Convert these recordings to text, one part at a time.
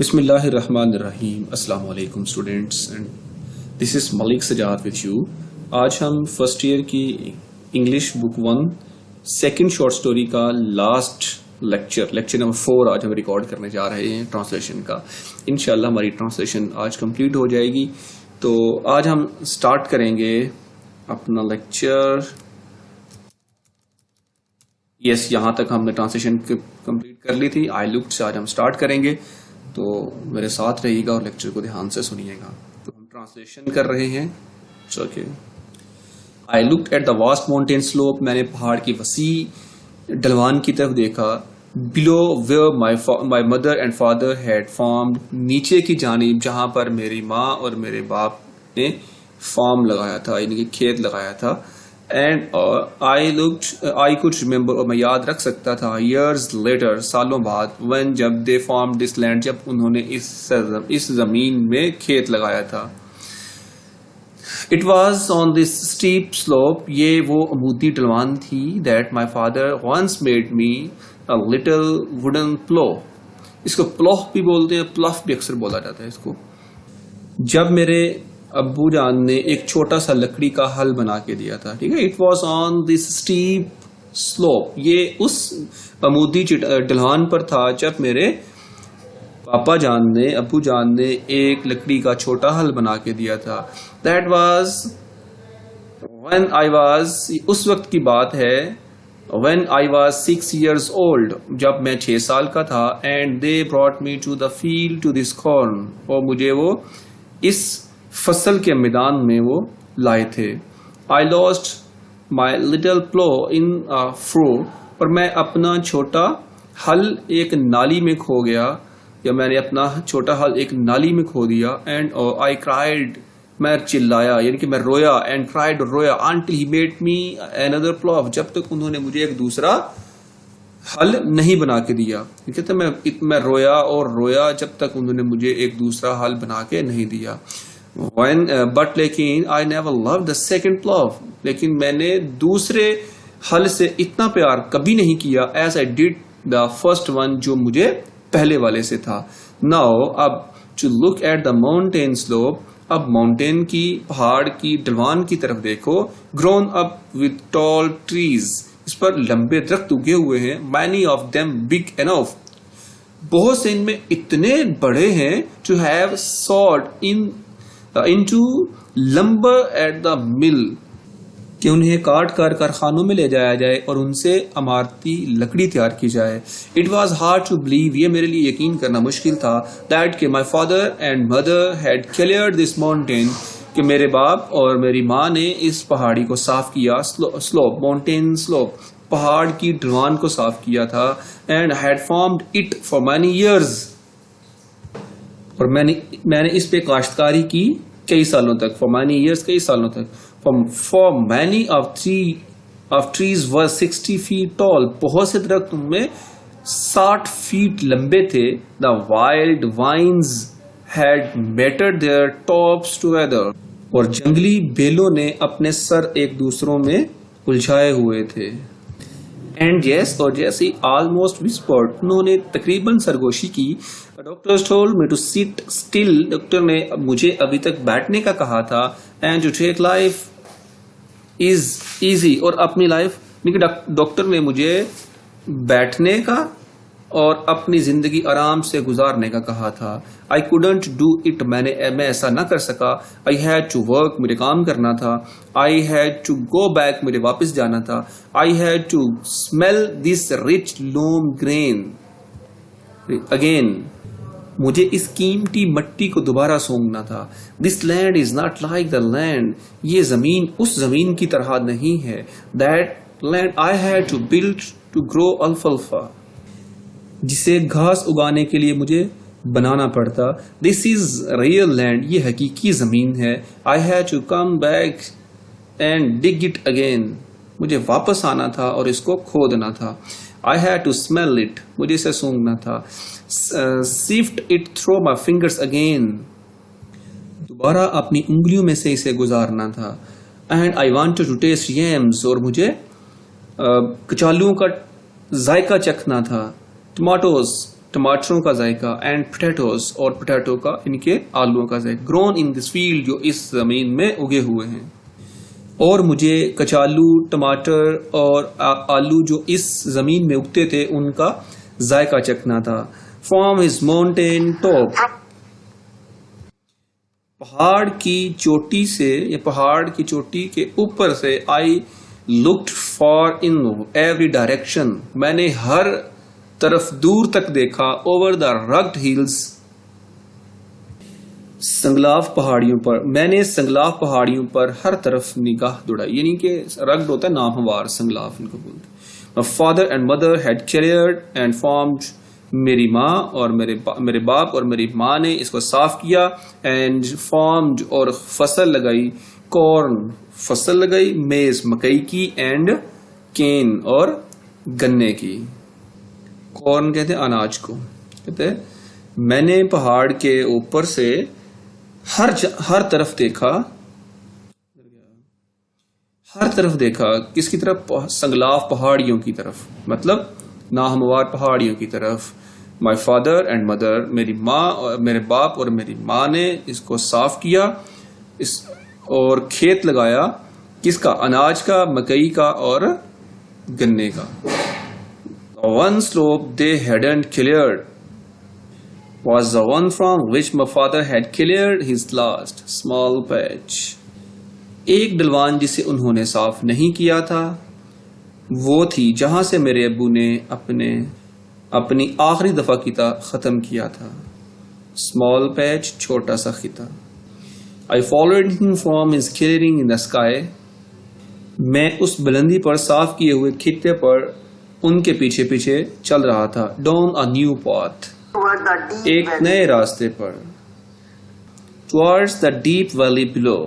बिस्मिल्लाहिर्रहमानिर्रहीम। अस्सलाम वालेकुम students and this is Malik Sajjad with you. आज हम फर्स्ट ईयर की English book 1 second short story का लास्ट लेक्चर नंबर 4 आज हम रिकॉर्ड करने जा रहे हैं ट्रांसलेशन का। इंशाल्लाह हमारी ट्रांसलेशन आज कंप्लीट हो जाएगी। तो आज हम स्टार्ट करेंगे अपना लेक्चर। यस, यहाँ तक हमने ट्रांसलेशन कंप्लीट कर ली थी। आई लुक्ड से आज हम स्टार्ट करेंगे, तो मेरे साथ रहिएगा और लेक्चर को ध्यान से सुनिएगा। तो हम ट्रांसलेशन कर रहे हैं। Okay. I looked at the vast mountain slope. मैंने पहाड़ की वसी ढलवान की तरफ देखा। Below where my mother and father had farmed. नीचे की जानिब जहां पर मेरी माँ और मेरे बाप ने फार्म लगाया था, यानी कि खेत लगाया था। एंड आई कुड रिमेम्बर, और मैं याद रख सकता था, years later, सालों बाद, when जब they farmed this land, जब उन्होंने इस जमीन में खेत लगाया था। It was on this steep slope, ये वो अमूदी ढलवान थी, that my father once made me a little wooden plough। इसको प्लॉह भी बोलते हैं, प्लफ भी अक्सर बोला जाता है इसको। जब मेरे अब्बू जान ने एक छोटा सा लकड़ी का हल बना के दिया था, ठीक है। It was on this steep slope, ये उस अमूदी ढलान पर था जब मेरे अब्बू जान ने एक लकड़ी का छोटा हल बना के दिया था। That was when I was, उस वक्त की बात है, when I was 6 years old, जब मैं 6 साल का था। And they brought me to the field to this corn, और मुझे वो इस फसल के मैदान में वो लाए थे। आई लॉस्ट माई लिटिल प्लो इन फ्रो, और मैं अपना छोटा हल एक नाली में खो गया, या मैंने अपना छोटा हल एक नाली में खो दिया। एंड आई क्राइड, मैं चिल्लाया, यानी कि मैं रोया। एंड क्राइड, रोया, until he made me another plough, जब तक उन्होंने मुझे एक दूसरा हल नहीं बना के दिया। कहते मैं रोया और रोया जब तक उन्होंने मुझे एक दूसरा हल बना के नहीं दिया। बट लेकिन I never love the second plough, लेकिन मैंने दूसरे हल से इतना प्यार कभी नहीं किया as I did the first one, जो मुझे पहले वाले से था। नाउ अब to look at the mountain slope, अब माउंटेन की, पहाड़ की ढलवान की तरफ देखो। Grown up with tall trees, इस पर लंबे दरख्त उगे हुए हैं। Many of them big enough, बहुत से इनमें इतने बड़े हैं, to have sawed into lumber at the mill, कि उन्हें काट कर कारखानों में ले जाया जाए और उनसे इमारती लकड़ी तैयार की जाए। It was hard to believe, ये मेरे लिए यकीन करना मुश्किल था, दैट कि my father and mother had cleared this mountain, कि मेरे बाप और मेरी माँ ने इस पहाड़ी को साफ किया। स्लोप, माउंटेन स्लोप, पहाड़ की ढलान को साफ किया था। And had formed it for many years, और मैंने इस पे काश्तकारी की कई सालों तक। फॉर मैनी ईयर्स, कई सालों तक। For many of trees were 60 feet tall, बहुत से दरख्त उनमें 60 feet लंबे थे। The wild vines had mated their tops together, और जंगली बेलों ने अपने सर एक दूसरों में उलझाए हुए थे। एंड यस, और जैसे ऑलमोस्ट विस्पर्ड, उन्होंने तकरीबन सरगोशी की। Doctor told me to sit still, doctor ने मुझे अभी तक बैठने का कहा था। And to take life is easy, और अपनी लाइफ, डॉक्टर ने मुझे बैठने का और अपनी जिंदगी आराम से गुजारने का कहा था। आई कुडंट डू इट, मैं ऐसा ना कर सका। आई हैड टू वर्क, मुझे काम करना था। I had to go back, मुझे वापस जाना था। I had to smell this rich loam grain again, मुझे इस कीमती मट्टी को दोबारा सूंघना था। This land is not like the land, ये जमीन उस जमीन की तरह नहीं है। That land I had to build to grow अल्फाल्फा, जिसे घास उगाने के लिए मुझे बनाना पड़ता। दिस इज रियल लैंड, ये हकीकी जमीन है। I had to come back and dig it again, मुझे वापस आना था और इसको खोदना था। I had to smell it, मुझे इसे सूंघना था। Sift it through my fingers again, दोबारा अपनी उंगलियों में से इसे गुजारना था। And I wanted to taste yams, और मुझे कचालुओं का जायका चखना था। टमाटोज, टमाटरों का जायका, एंड पोटैटोज और पोटैटो का, इनके आलूओं का जायका, ग्रोन इन दिस फील्ड, जो इस जमीन में उगे हुए हैं। और मुझे कचालू, टमाटर और आलू जो इस जमीन में उगते थे उनका जायका चखना था। फ्रॉम हिज माउंटेन टॉप, पहाड़ की चोटी से या पहाड़ की चोटी के ऊपर से, I looked for in every direction, मैंने हर तरफ दूर तक देखा। ओवर द रग्ड हिल्स, संगलाफ पहाड़ियों पर, मैंने संगलाफ पहाड़ियों पर हर तरफ निगाह दौड़ाई, यानी कि रग्ड होता है नामहवार, संगलाफ इनको बोलते हैं। My father and mother had cleared and formed, मेरी माँ और मेरे बाप और मेरी माँ ने इसको साफ किया। एंड फॉर्म्ड, और फसल लगाई, कॉर्न फसल लगाई, मेज मकई की, एंड केन और गन्ने की। कॉर्न कहते हैं अनाज को, कहते हैं मैंने पहाड़ के ऊपर से हर तरफ देखा, हर तरफ देखा, किसकी तरफ? संगलाफ पहाड़ियों की तरफ, मतलब नाहमवार पहाड़ियों की तरफ। माय फादर एंड मदर, मेरी माँ और मेरे बाप और मेरी माँ ने इसको साफ किया, इस और खेत लगाया, किसका? अनाज का, मकई का और गन्ने का। One slope they hadn't cleared was the one from which my father had cleared his last small patch. एक ढलवान जिसे उन्होंने साफ नहीं किया था वो थी जहां से मेरे अब्बू ने अपनी आखिरी दफा खिता खत्म किया था। स्मॉल पैच, छोटा सा खिता। I followed him from his clearing in the sky. मैं उस बुलंदी पर साफ किए हुए खिते पर उनके पीछे पीछे चल रहा था। Down a new path, एक नए रास्ते पर। Towards the deep valley below,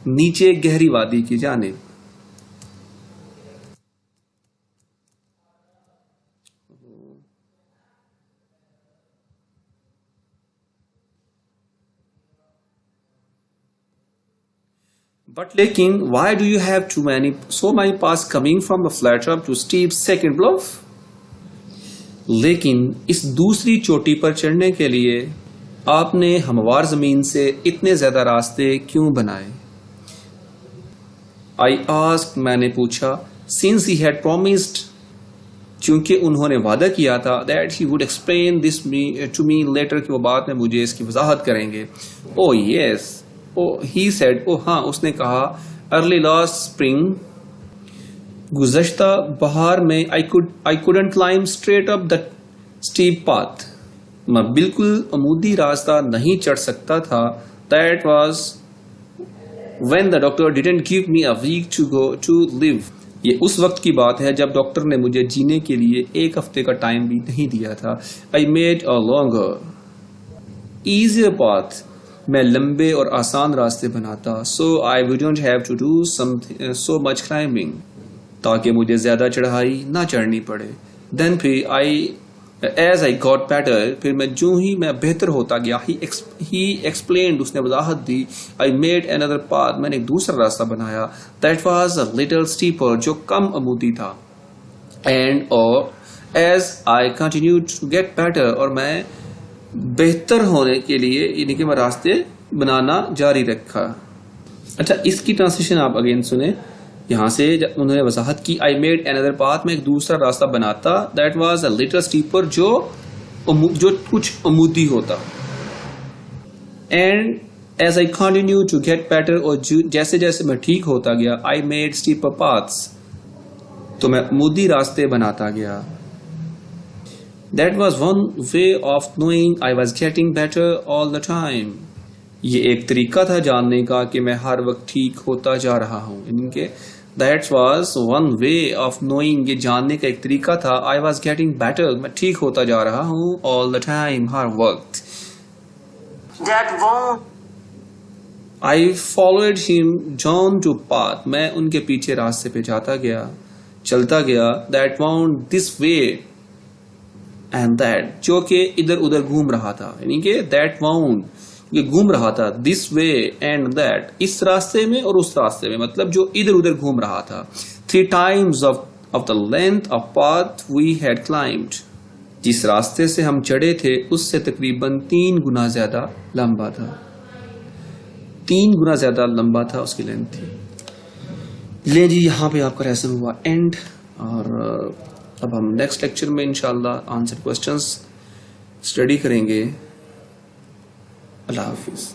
नीचे गहरी वादी की जानिब। But लेकिन why do you have so many paths coming from the flat top to steep second bluff? लेकिन इस दूसरी चोटी पर चढ़ने के लिए आपने हमवार जमीन से इतने ज्यादा रास्ते क्यों बनाए? I asked, मैंने पूछा, since he had promised, क्योंकि उन्होंने वादा किया था, that he would explain this to me later, कि वो बाद में मुझे इसकी वजाहत करेंगे। Oh yes, he said, हाँ, उसने कहा, early last spring, गुज़श्ता बहार में, I couldn't climb straight up the steep path, मैं बिल्कुल अमूदी रास्ता नहीं चढ़ सकता था। That was when the doctor didn't give me a week to live. ये उस वक्त की बात है जब डॉक्टर ने मुझे जीने के लिए एक हफ्ते का टाइम भी नहीं दिया था। I made a longer, easier path, मैं लंबे और आसान रास्ते बनाता। So I wouldn't have to do so much climbing, ताकि मुझे ज्यादा चढ़ाई ना चढ़नी पड़े। Then फिर as I got better, फिर मैं बेहतर होता गया। He explained, उसने वजाहत दी। I made another path, मैंने एक दूसरा रास्ता बनाया। That was a little steeper, जो कम अमूदी था। And as I continued to get better, और मैं बेहतर होने के लिए यानी कि मैं रास्ते बनाना जारी रखा। अच्छा, इसकी ट्रांसलेशन आप अगेन सुने। यहां से उन्होंने वजाहत की, आई मेड अनदर पाथ, में एक दूसरा रास्ता बनाता। That was a little steeper, जो कुछ अमूदी होता। And as I continue to get better, और जैसे जैसे मैं ठीक होता गया, आई मेड स्टीपर पाथ्स, तो मैं अमूदी रास्ते बनाता गया। That was one way of knowing I was getting better all the time. ये एक तरीका था जानने का कि मैं हर वक्त ठीक होता जा रहा हूँ। इनके That was one way of knowing, ये जानने का एक तरीका था। I was getting better, मैं ठीक होता जा रहा हूँ all the time, हर वक्त। That one, I followed him down to path, मैं उनके पीछे रास्ते पे जाता गया, चलता गया। That wound this way and that, जो कि इधर उधर घूम रहा था, यानी कि that wound, ये घूम रहा था। this way and that, इस रास्ते में और उस रास्ते में, मतलब जो इधर उधर घूम रहा था। 3 times of the length of path we had climbed, जिस रास्ते से हम चढ़े थे उससे तकरीबन 3 गुना ज्यादा लंबा था। 3 गुना ज्यादा लंबा था उसकी लेंथ थी। ले जी, यहाँ पे आपका लेसन हुआ एंड। और अब हम नेक्स्ट लेक्चर में इंशाल्लाह आंसर क्वेश्चंस स्टडी करेंगे। अल्लाह हाफिज।